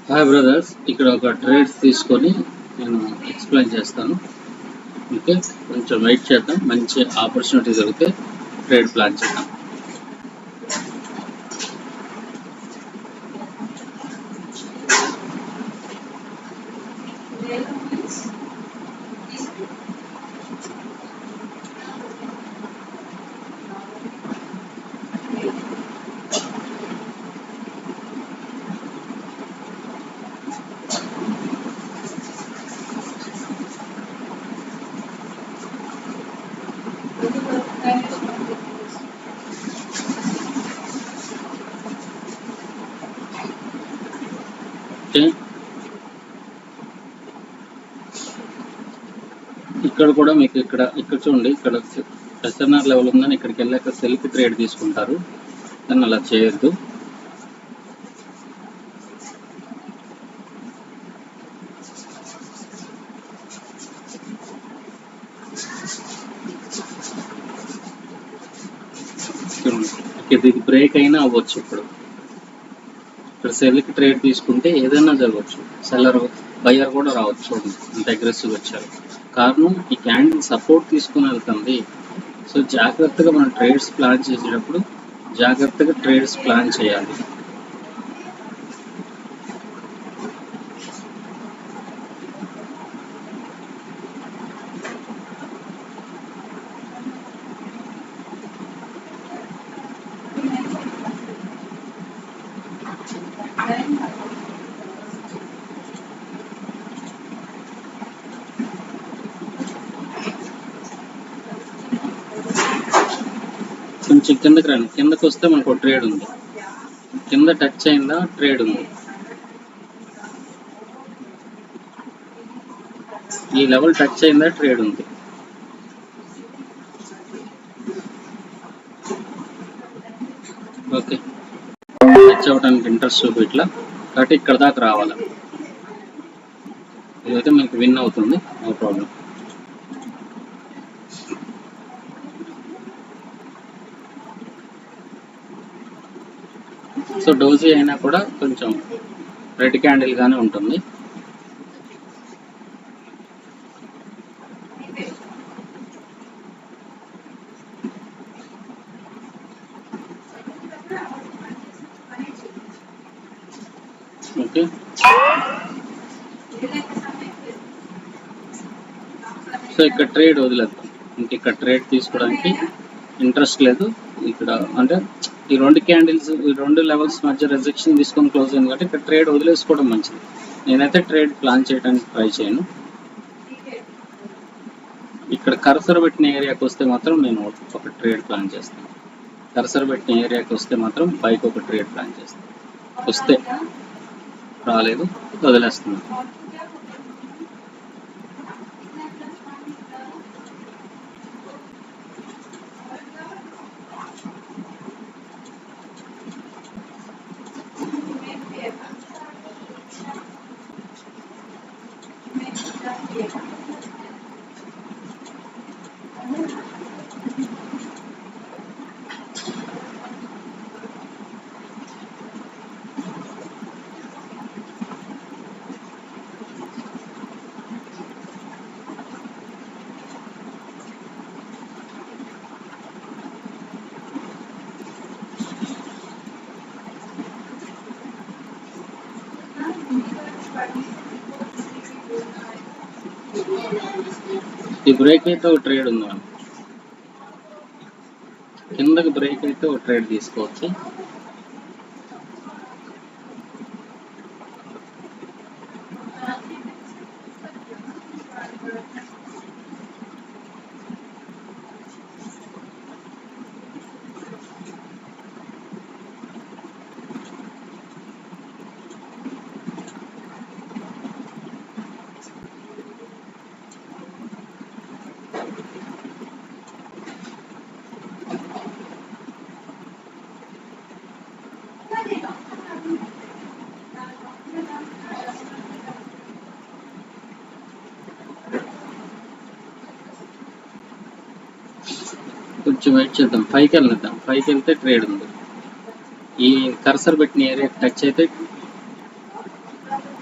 Hi brothers, ఇక్కడ ఒక trades తీసుకొని నేను ఎక్స్ప్లెయిన్ చేస్తాను. ఓకే, కొంచెం వెయిట్ చేద్దాం. మంచి ఆపర్చునిటీ దొరికితే ట్రేడ్ ప్లాన్ చేద్దాం. ఓకే, ఇక్కడ కూడా మీకు ఇక్కడ చూడండి, ఇక్కడ ఎస్ఎన్ఆర్ లెవెల్ ఉందని ఇక్కడికి వెళ్ళాక సెల్ఫ్ ట్రేడ్ తీసుకుంటారు. కానీ అలా చేయొద్దు. ఇది బ్రేక్ అయినా అవ్వచ్చు. ఇక్కడ సెల్కి ట్రేడ్ తీసుకుంటే ఏదైనా జరగవచ్చు. సెల్లర్ బయ్యర్ కూడా రావచ్చు. అంత అగ్రెసివ్ వచ్చారు. కారణం ఈ క్యాండిల్ సపోర్ట్ తీసుకుని వెళ్తుంది. సో జాగ్రత్తగా మనం ట్రేడ్స్ ప్లాన్ చేసేటప్పుడు జాగ్రత్తగా ట్రేడ్స్ ప్లాన్ చేయాలి. కొంచెం కిందకి రండి. కిందకి వస్తే మనకు ఒక ట్రేడ్ ఉంది. కింద టచ్ అయిందా ట్రేడ్ ఉంది. ఈ లెవెల్ టచ్ అయిందా ట్రేడ్ ఉంది. ఓకే, టచ్ అవ్వడానికి ఇంట్రెస్ట్ చూపిట్లా కాబట్టి ఇక్కడ దాకా రావాలి. ఇదైతే మీకు విన్ అవుతుంది, నో ప్రాబ్లం. సో డోజీ అయినా కూడా కొంచెం రెడ్ క్యాండిల్ గానే ఉంటుంది. ఓకే, సో ఇక్కడ ట్రేడ్ వదిలేద్దాం. ఇంక ఇక్కడ ట్రేడ్ తీసుకోవడానికి ఇంట్రెస్ట్ లేదు. ఇక్కడ అంటే ఈ రెండు క్యాండిల్స్, ఈ రెండు లెవెల్స్ మధ్య రిజెక్షన్ తీసుకొని క్లోజ్ అయింది కాబట్టి ఇక్కడ ట్రేడ్ వదిలేసుకోవడం మంచిది. నేనైతే ట్రేడ్ ప్లాన్ చేయడానికి ట్రై చేయను. ఇక్కడ కర్సర్ పెట్టిన ఏరియాకి వస్తే మాత్రం నేను ఒక ట్రేడ్ ప్లాన్ చేస్తాను. కర్సర్ పెట్టిన ఏరియాకి వస్తే మాత్రం బైక్ ఒక ట్రేడ్ ప్లాన్ చేస్తాను. వస్తే రాలేదు, వదిలేస్తున్నాను. ఈ బ్రేక్ అయితే ఒక ట్రేడ్ ఉంది. కిందకి బ్రేక్ అయితే ఒక ట్రేడ్ తీసుకోవచ్చు. కొంచెం వెయిట్ చేద్దాం. 5కి వెళ్ళిద్దాం. 5కి వెళ్తే ట్రేడ్ ఉంది. ఈ కర్సర్ పెట్టిన ఏరియా టచ్ అయితే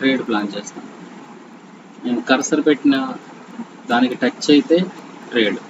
ట్రేడ్ ప్లాన్ చేస్తాను. నేను కర్సర్ పెట్టిన దానికి టచ్ అయితే ట్రేడ్.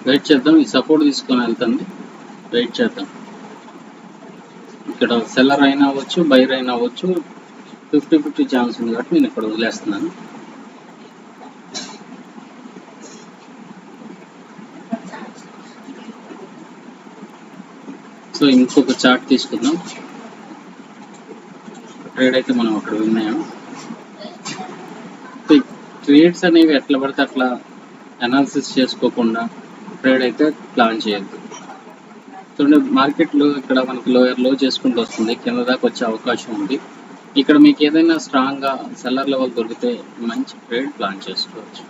వెయిట్ చేద్దాం. ఈ సపోర్ట్ తీసుకొని వెళ్తుంది, వెయిట్ చేద్దాం. ఇక్కడ సెల్లర్ అయినా అవ్వచ్చు, బైర్ అయినా అవ్వచ్చు. 50-50 ఛాన్స్ ఉంది కాబట్టి నేను ఇక్కడ వదిలేస్తున్నాను. సో ఇంకొక చార్ట్ తీసుకుందాం. ట్రేడ్ అయితే మనం అక్కడ విన్నాము. ట్రేడ్స్ అనేవి ఎట్లా పడితే అట్లా అనాలిసిస్ చేసుకోకుండా ట్రేడ్ అయితే ప్లాన్ చేయొద్దు. చూడండి, మార్కెట్లో ఇక్కడ మనకి లోయర్ లో చేసుకుంటూ వస్తుంది, కింద దాకా వచ్చే అవకాశం ఉంది. ఇక్కడ మీకు ఏదైనా స్ట్రాంగ్గా సెల్లర్ లెవెల్ దొరికితే మంచి ట్రేడ్ ప్లాన్ చేసుకోవచ్చు.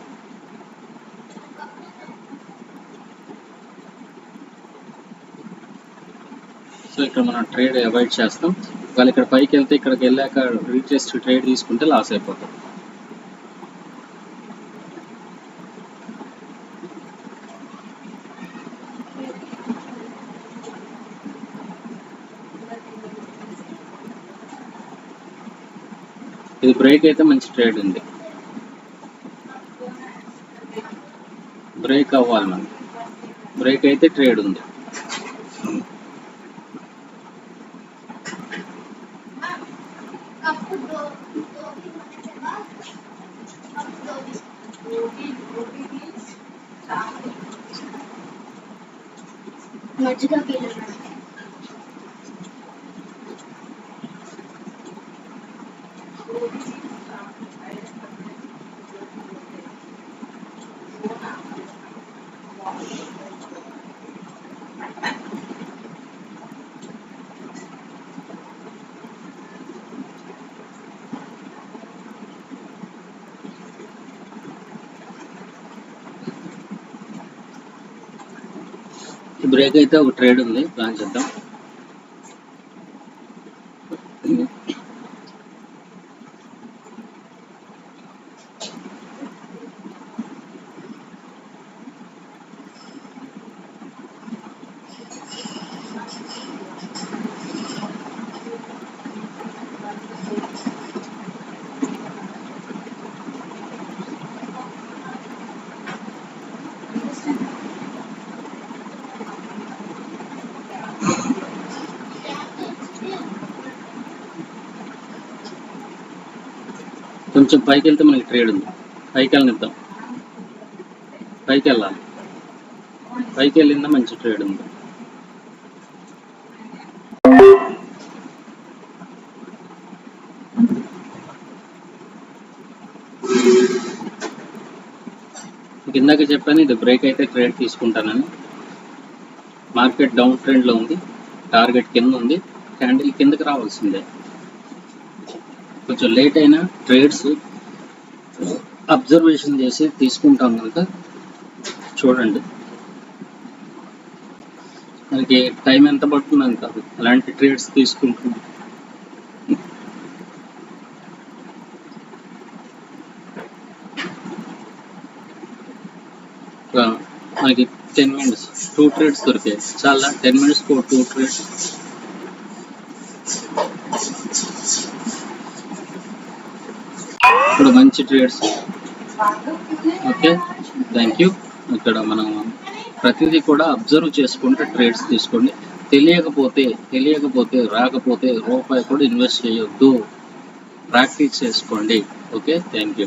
సో ఇక్కడ మనం ట్రేడ్ అవాయిడ్ చేస్తాం. వాళ్ళు ఇక్కడ పైకి వెళ్తే ఇక్కడికి వెళ్ళాక రీటెస్ట్ ట్రేడ్ తీసుకుంటే లాస్ అయిపోతాం. ఇది బ్రేక్ అయితే మంచి ట్రేడ్ ఉంది, బ్రేక్ అవ్వాలి మనకి. బ్రేక్ అయితే ట్రేడ్ ఉంది. బ్రేక్ అయితే ఒక ట్రేడ్ ఉంది, ప్లాన్ చేద్దాం. కొంచెం పైకి వెళ్తే మనకి ట్రేడ్ ఉంది, పైకి వెళ్ళనిద్దాం. పైకి వెళ్ళాలి, పైకి వెళ్ళిందా మంచి ట్రేడ్ ఉంది. ఇందాక చెప్పాను ఇది బ్రేక్ అయితే ట్రేడ్ తీసుకుంటానని. మార్కెట్ డౌన్ ట్రెండ్లో ఉంది, టార్గెట్ కింద ఉంది, క్యాండిల్ కిందకి రావాల్సిందే. కొంచెం లేట్ అయినా ట్రేడ్స్ అబ్జర్వేషన్ చేసి తీసుకుంటాం కనుక చూడండి. మనకి టైం ఎంత పడుతుందని కాదు, అలాంటి ట్రేడ్స్ తీసుకుంటున్నాం. మనకి 10 minutes 2 trades దొరికాయి, చాలా 10 minutes 2 trades. ఇప్పుడు మంచి ట్రేడ్స్. Okay, thank you. ఇక్కడ మనం ప్రతిదీ కూడా అబ్జర్వ్ చేసుకుంటే ట్రేడ్స్ తీసుకోండి. తెలియకపోతే రాకపోతే రూపాయి కూడా ఇన్వెస్ట్ చేయొద్దు, ప్రాక్టీస్ చేసుకోండి. Okay, thank you.